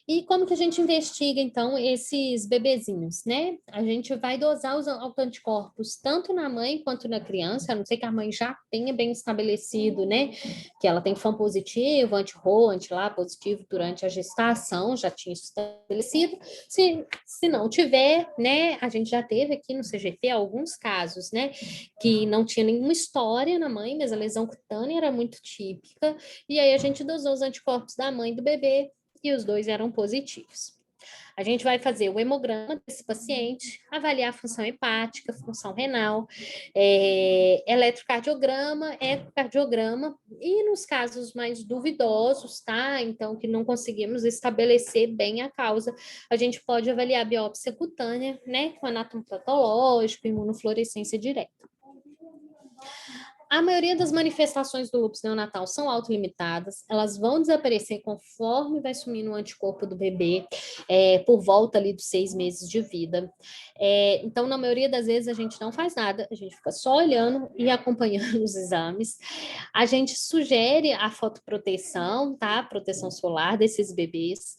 Speaker 2: E como que a gente investiga, então, esses bebezinhos, né? A gente vai dosar os autoanticorpos tanto na mãe quanto na criança, a não ser que a mãe já tenha bem estabelecido, né? Que ela tem FAM positivo, anti-RO, anti-LA positivo durante a gestação, já tinha isso estabelecido. Se não tiver, né? A gente já teve aqui no CGT alguns casos, né? Que não tinha nenhuma história na mãe, mas a lesão cutânea era muito típica. E aí a gente dosou os anticorpos da mãe e do bebê, e os dois eram positivos. A gente vai fazer o hemograma desse paciente, avaliar a função hepática, função renal, eletrocardiograma, ecocardiograma, e nos casos mais duvidosos, tá? Então, que não conseguimos estabelecer bem a causa, a gente pode avaliar a biópsia cutânea, né? Com anátomo patológico, imunofluorescência direta. A maioria das manifestações do lúpus neonatal são autolimitadas, elas vão desaparecer conforme vai sumindo o anticorpo do bebê, por volta ali dos 6 meses de vida. Então, na maioria das vezes, a gente não faz nada, a gente fica só olhando e acompanhando os exames. A gente sugere a fotoproteção, tá? Proteção solar desses bebês.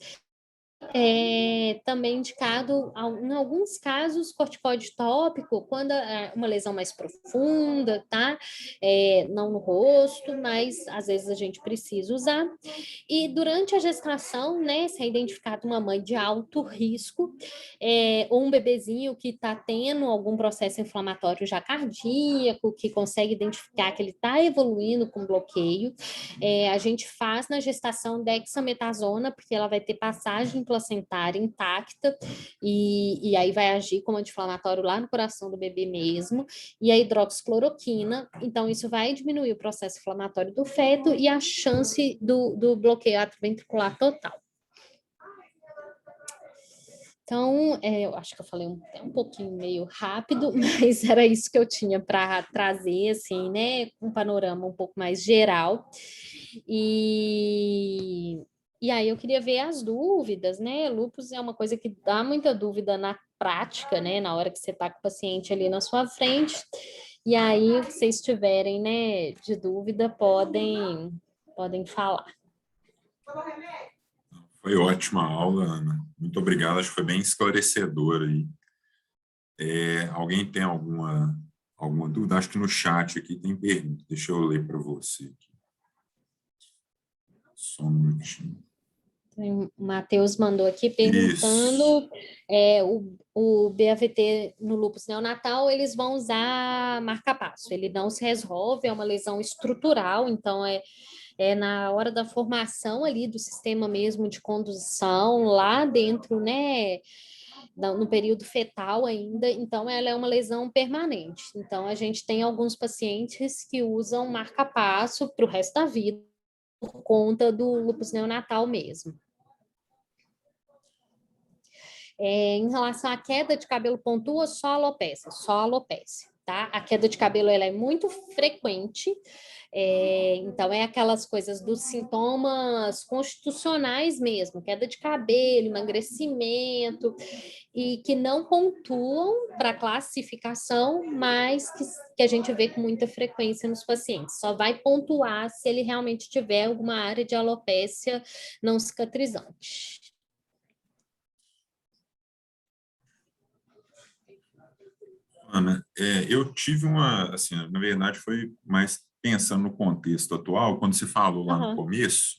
Speaker 2: É também indicado, em alguns casos, corticoide tópico, quando é uma lesão mais profunda, tá? Não no rosto, mas às vezes a gente precisa usar. E durante a gestação, né, se é identificado uma mãe de alto risco, ou um bebezinho que está tendo algum processo inflamatório já cardíaco, que consegue identificar que ele está evoluindo com bloqueio, a gente faz na gestação dexametasona, porque ela vai ter passagem placentária intacta, e aí vai agir como anti-inflamatório lá no coração do bebê mesmo, e a hidroxicloroquina, então isso vai diminuir o processo inflamatório do feto e a chance do bloqueio atrioventricular total. Então, eu acho que eu falei um pouquinho meio rápido, mas era isso que eu tinha para trazer, assim, né? Um panorama um pouco mais geral. E aí eu queria ver as dúvidas, né? Lúpus é uma coisa que dá muita dúvida na prática, né? Na hora que você está com o paciente ali na sua frente. E aí, se vocês tiverem, né, de dúvida, podem falar.
Speaker 1: Foi ótima a aula, Ana. Muito obrigado, acho que foi bem esclarecedor aí. Alguém tem alguma dúvida? Acho que no chat aqui tem pergunta. Deixa eu ler para você aqui. Só um minutinho.
Speaker 2: O Matheus mandou aqui
Speaker 1: Isso.
Speaker 2: perguntando o BAVT no lúpus neonatal, eles vão usar marca-passo, ele não se resolve, é uma lesão estrutural, então é na hora da formação ali do sistema mesmo de condução, lá dentro, né, no período fetal ainda, então ela é uma lesão permanente. Então a gente tem alguns pacientes que usam marca-passo para o resto da vida, por conta do lúpus neonatal mesmo. Em relação à queda de cabelo pontua, só alopecia, tá? A queda de cabelo ela é muito frequente, então é aquelas coisas dos sintomas constitucionais mesmo, queda de cabelo, emagrecimento, e que não pontuam para classificação, mas que a gente vê com muita frequência nos pacientes. Só vai pontuar se ele realmente tiver alguma área de alopécia não cicatrizante.
Speaker 1: Ana, eu tive assim, na verdade foi mais pensando no contexto atual, quando se falou lá no
Speaker 2: Aham,
Speaker 1: começo,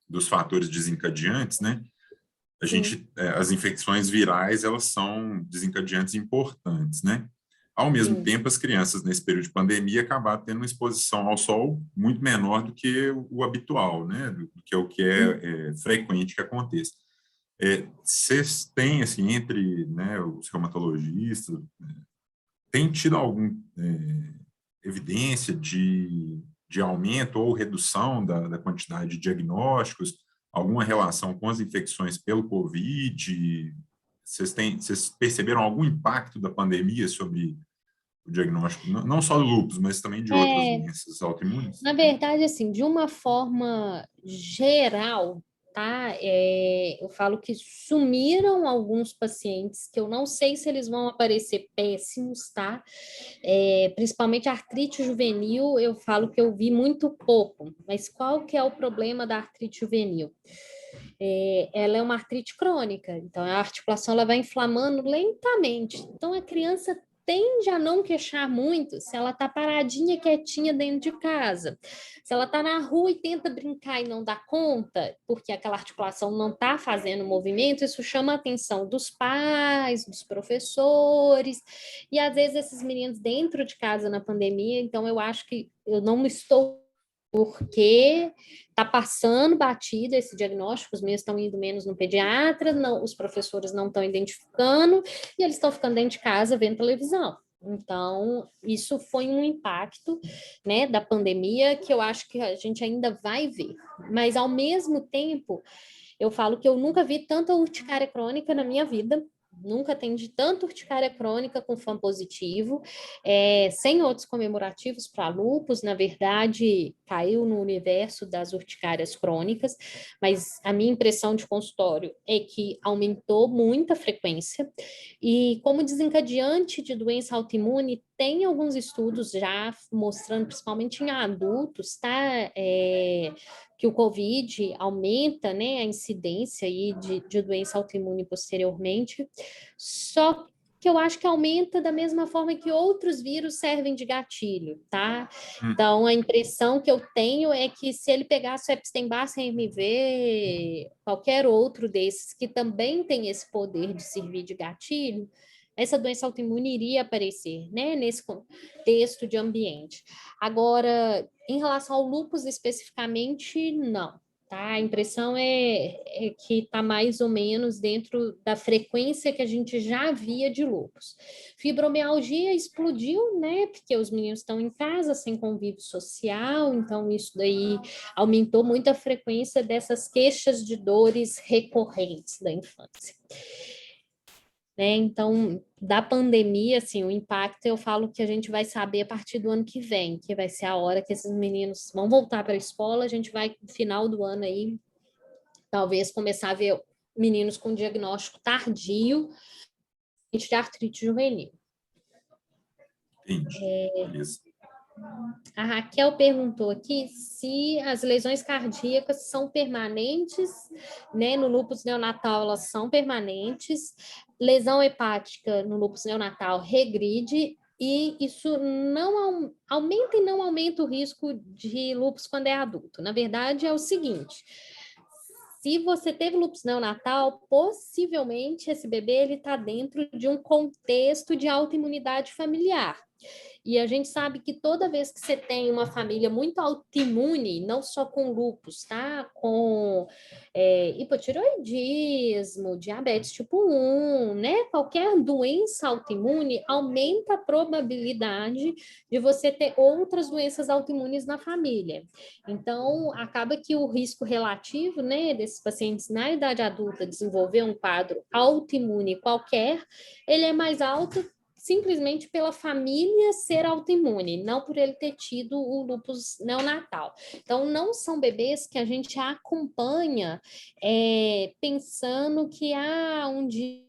Speaker 1: dos fatores desencadeantes, né?
Speaker 2: sim.
Speaker 1: As infecções virais, elas são desencadeantes importantes, né? Ao mesmo
Speaker 2: Sim.
Speaker 1: tempo, as crianças nesse período de pandemia acabaram tendo uma exposição ao sol muito menor do que o habitual, né? Do que é o que é frequente que aconteça. Vocês têm, assim, entre, né, os reumatologistas, tem tido alguma evidência de aumento ou redução da quantidade de diagnósticos, alguma relação com as infecções pelo Covid? Vocês perceberam algum impacto da pandemia sobre o diagnóstico, não só do lúpus, mas também de outras
Speaker 2: É,
Speaker 1: doenças autoimunes?
Speaker 2: na verdade, assim, de uma forma geral, tá? Eu falo que sumiram alguns pacientes que eu não sei se eles vão aparecer péssimos, tá? Principalmente artrite juvenil, eu falo que eu vi muito pouco. Mas qual que é o problema da artrite juvenil? Ela é uma artrite crônica, então a articulação ela vai inflamando lentamente. Então a criança tende a não queixar muito se ela está paradinha, quietinha dentro de casa. Se ela está na rua e tenta brincar e não dá conta, porque aquela articulação não está fazendo movimento, isso chama a atenção dos pais, dos professores, e às vezes esses meninos dentro de casa na pandemia, então eu acho que eu não estou porque está passando batido esse diagnóstico, os meus estão indo menos no pediatra, não, os professores não estão identificando, e eles estão ficando dentro de casa vendo televisão. Então, isso foi um impacto, né, da pandemia que eu acho que a gente ainda vai ver. Mas, ao mesmo tempo, eu falo que eu nunca vi tanta urticária crônica na minha vida, nunca atendi tanta urticária crônica com FAM positivo, sem outros comemorativos para lúpus, na verdade, caiu no universo das urticárias crônicas, mas a minha impressão de consultório é que aumentou muito a frequência, e como desencadeante de doença autoimune, tem alguns estudos já mostrando, principalmente em adultos, tá? Que o COVID aumenta, né, a incidência aí de doença autoimune posteriormente, só que eu acho que aumenta da mesma forma que outros vírus servem de gatilho, tá? Então, a impressão que eu tenho é que se ele pegasse o Epstein-Barr CMV, qualquer outro desses que também tem esse poder de servir de gatilho, essa doença autoimune iria aparecer, né, nesse contexto de ambiente. Agora, em relação ao lúpus especificamente, não. Tá? A impressão é que está mais ou menos dentro da frequência que a gente já via de lúpus. Fibromialgia explodiu, né? Porque os meninos estão em casa, sem convívio social, então isso daí aumentou muito a frequência dessas queixas de dores recorrentes da infância. Né? Então, da pandemia, assim, o impacto eu falo que a gente vai saber a partir do ano que vem, que vai ser a hora que esses meninos vão voltar para a escola, a gente vai, no final do ano aí, talvez começar a ver meninos com diagnóstico tardio de artrite juvenil.
Speaker 1: Entendi. Beleza.
Speaker 2: A Raquel perguntou aqui se as lesões cardíacas são permanentes, né? No lúpus neonatal elas são permanentes, lesão hepática no lúpus neonatal regride, e isso não aumenta e não aumenta o risco de lúpus quando é adulto. Na verdade, é o seguinte: se você teve lúpus neonatal, possivelmente esse bebê ele está dentro de um contexto de autoimunidade familiar. E a gente sabe que toda vez que você tem uma família muito autoimune, não só com lúpus, tá? Com hipotireoidismo, diabetes tipo 1, né? Qualquer doença autoimune aumenta a probabilidade de você ter outras doenças autoimunes na família. Então, acaba que o risco relativo, né, desses pacientes na idade adulta desenvolver um quadro autoimune qualquer, ele é mais alto simplesmente pela família ser autoimune, não por ele ter tido o lúpus neonatal. Então, não são bebês que a gente acompanha pensando que um dia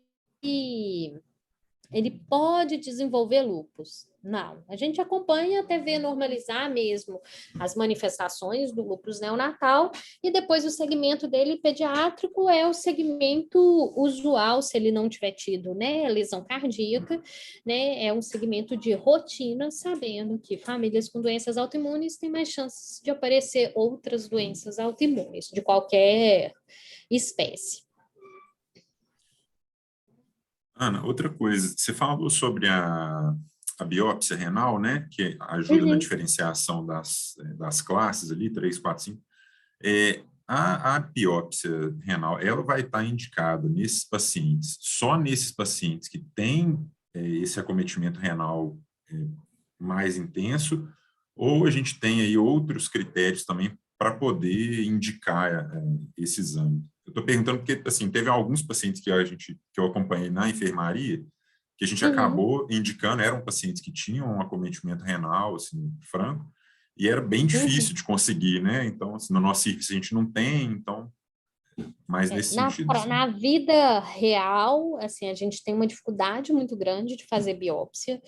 Speaker 2: ele pode desenvolver lúpus. Não, a gente acompanha até ver normalizar mesmo as manifestações do lúpus neonatal e depois o segmento dele pediátrico é o segmento usual, se ele não tiver tido, né, lesão cardíaca, né, é um segmento de rotina, sabendo que famílias com doenças autoimunes têm mais chances de aparecer outras doenças autoimunes, de qualquer espécie.
Speaker 1: Ana, outra coisa, você falou sobre a biópsia renal, né, que ajuda na diferenciação das classes ali, 3, 4, 5. A biópsia renal, ela vai estar indicada nesses pacientes, só nesses pacientes que têm esse acometimento renal mais intenso, ou a gente tem aí outros critérios também para poder indicar esse exame? Eu estou perguntando porque, assim, teve alguns pacientes que eu acompanhei na enfermaria, que a gente acabou indicando, eram pacientes que tinham um acometimento renal, assim, franco, e era bem difícil de conseguir, né? Então, assim, no nosso serviço a gente não tem, então, mais nesse sentido. Assim.
Speaker 2: Na vida real, assim, a gente tem uma dificuldade muito grande de fazer biópsia,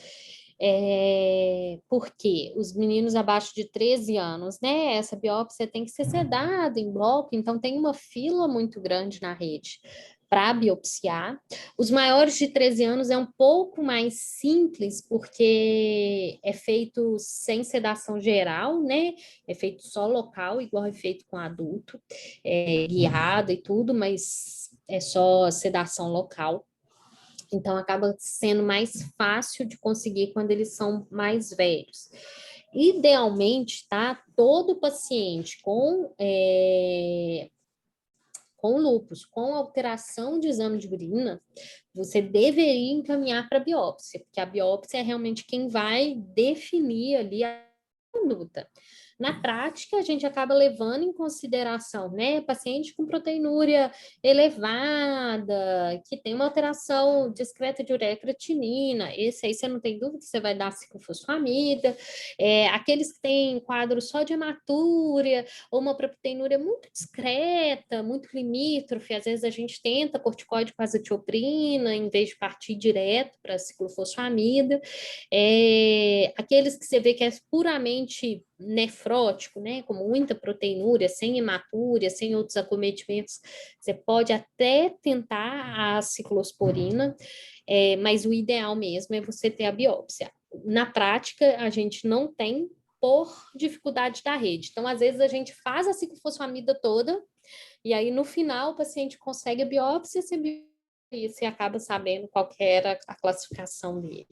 Speaker 2: porque os meninos abaixo de 13 anos, né, essa biópsia tem que ser sedada em bloco, então tem uma fila muito grande na rede para biopsiar. Os maiores de 13 anos é um pouco mais simples, porque é feito sem sedação geral, né, é feito só local, igual é feito com adulto, guiada e tudo, mas é só sedação local. Então, acaba sendo mais fácil de conseguir quando eles são mais velhos. Idealmente, tá? Todo paciente com lúpus, com alteração de exame de urina, você deveria encaminhar para biópsia, porque a biópsia é realmente quem vai definir ali a conduta. Na prática, a gente acaba levando em consideração, né, paciente com proteinúria elevada, que tem uma alteração discreta de ureia creatinina, esse aí você não tem dúvida que você vai dar ciclofosfamida, aqueles que têm quadro só de hematúria, ou uma proteinúria muito discreta, muito limítrofe, às vezes a gente tenta corticoide com azatioprina, em vez de partir direto para ciclofosfamida, aqueles que você vê que é puramente nefrótico, né, com muita proteinúria, sem hematúria, sem outros acometimentos, você pode até tentar a ciclosporina, mas o ideal mesmo é você ter a biópsia. Na prática, a gente não tem por dificuldade da rede. Então, às vezes, a gente faz a ciclofosfamida toda, e aí, no final, o paciente consegue a biópsia, e você acaba sabendo qual que era a classificação dele.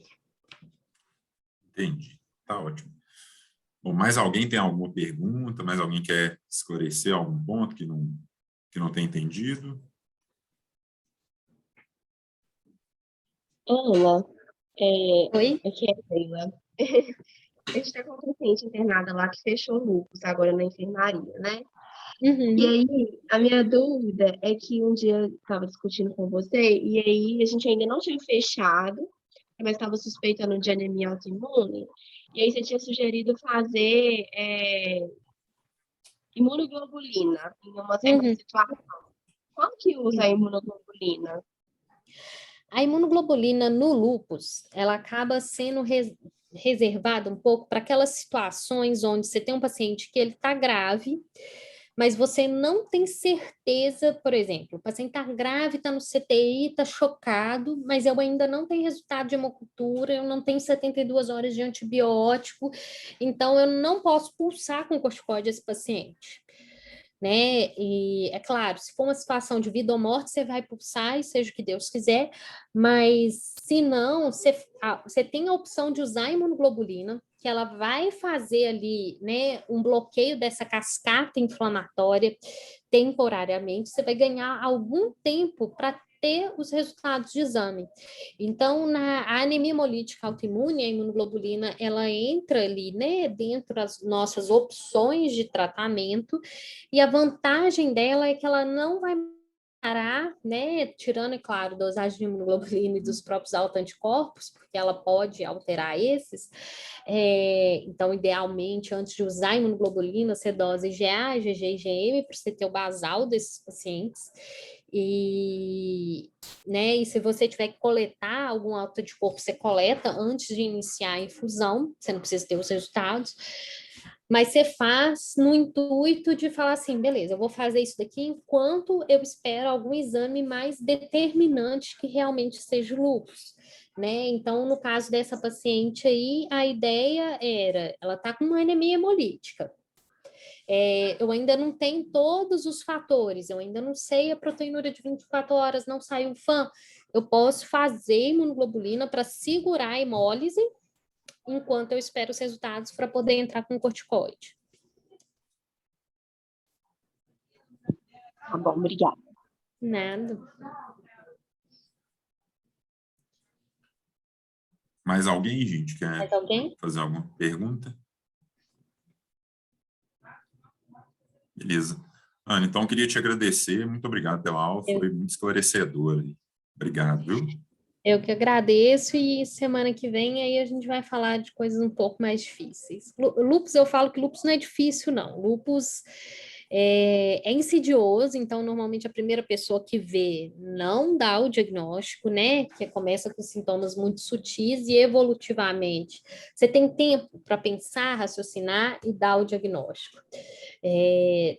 Speaker 1: Entendi. Tá ótimo. Bom, mais alguém tem alguma pergunta? Mais alguém quer esclarecer algum ponto que não tem entendido?
Speaker 3: Ana,
Speaker 2: Oi?
Speaker 3: aqui é a Leila. A gente está com uma paciente internada lá que fechou lupus agora na enfermaria, né? E
Speaker 2: Uhum.
Speaker 3: aí, a minha dúvida é que um dia eu estava discutindo com você, e aí a gente ainda não tinha fechado, mas estava suspeitando de anemia autoimune, e aí você tinha sugerido fazer imunoglobulina em uma certa
Speaker 2: Uhum.
Speaker 3: situação. Quando que usa a imunoglobulina?
Speaker 2: A imunoglobulina no lúpus, ela acaba sendo reservada um pouco para aquelas situações onde você tem um paciente que ele está grave, mas você não tem certeza, por exemplo, o paciente está grave, está no CTI, está chocado, mas eu ainda não tenho resultado de hemocultura, eu não tenho 72 horas de antibiótico, então eu não posso pulsar com corticoide esse paciente, né? E é claro, se for uma situação de vida ou morte, você vai pulsar e seja o que Deus quiser, mas se não, você tem a opção de usar a imunoglobulina, que ela vai fazer ali, né, um bloqueio dessa cascata inflamatória temporariamente, você vai ganhar algum tempo para ter os resultados de exame. Então, a anemia hemolítica autoimune, a imunoglobulina, ela entra ali, né, dentro das nossas opções de tratamento, e a vantagem dela é que ela não vai parar, né, tirando, é claro, dosagem de imunoglobulina e dos próprios autoanticorpos, porque ela pode alterar esses. Então, idealmente, antes de usar a imunoglobulina, você dosa IgA, IgG e IgM para você ter o basal desses pacientes. E se você tiver que coletar algum autoanticorpo, você coleta antes de iniciar a infusão, você não precisa ter os resultados, mas você faz no intuito de falar assim, beleza, eu vou fazer isso daqui enquanto eu espero algum exame mais determinante que realmente seja o lúpus, né? Então, no caso dessa paciente aí, a ideia era, ela tá com uma anemia hemolítica. Eu ainda não tenho todos os fatores, eu ainda não sei a proteinúria de 24 horas, não saiu FAM. Eu posso fazer imunoglobulina para segurar a hemólise enquanto eu espero os resultados para poder entrar com corticoide.
Speaker 3: Tá bom, obrigada.
Speaker 2: Nada.
Speaker 1: Mais alguém, gente, quer
Speaker 2: Mais alguém?
Speaker 1: fazer alguma pergunta? Beleza. Ana, então eu queria te agradecer, muito obrigado pela aula, foi muito esclarecedora. Obrigado, viu?
Speaker 2: Eu que agradeço e semana que vem aí a gente vai falar de coisas um pouco mais difíceis. Lúpus, eu falo que lúpus não é difícil, não. Lúpus é insidioso, então normalmente a primeira pessoa que vê não dá o diagnóstico, né? Que começa com sintomas muito sutis e evolutivamente você tem tempo para pensar, raciocinar e dar o diagnóstico.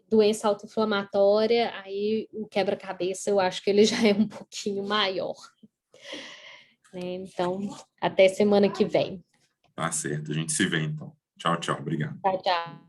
Speaker 2: Doença autoinflamatória, aí o quebra-cabeça eu acho que ele já é um pouquinho maior. Então, até semana que vem.
Speaker 1: Tá certo, a gente se vê então. Tchau, tchau, obrigado.
Speaker 2: Tchau, tchau.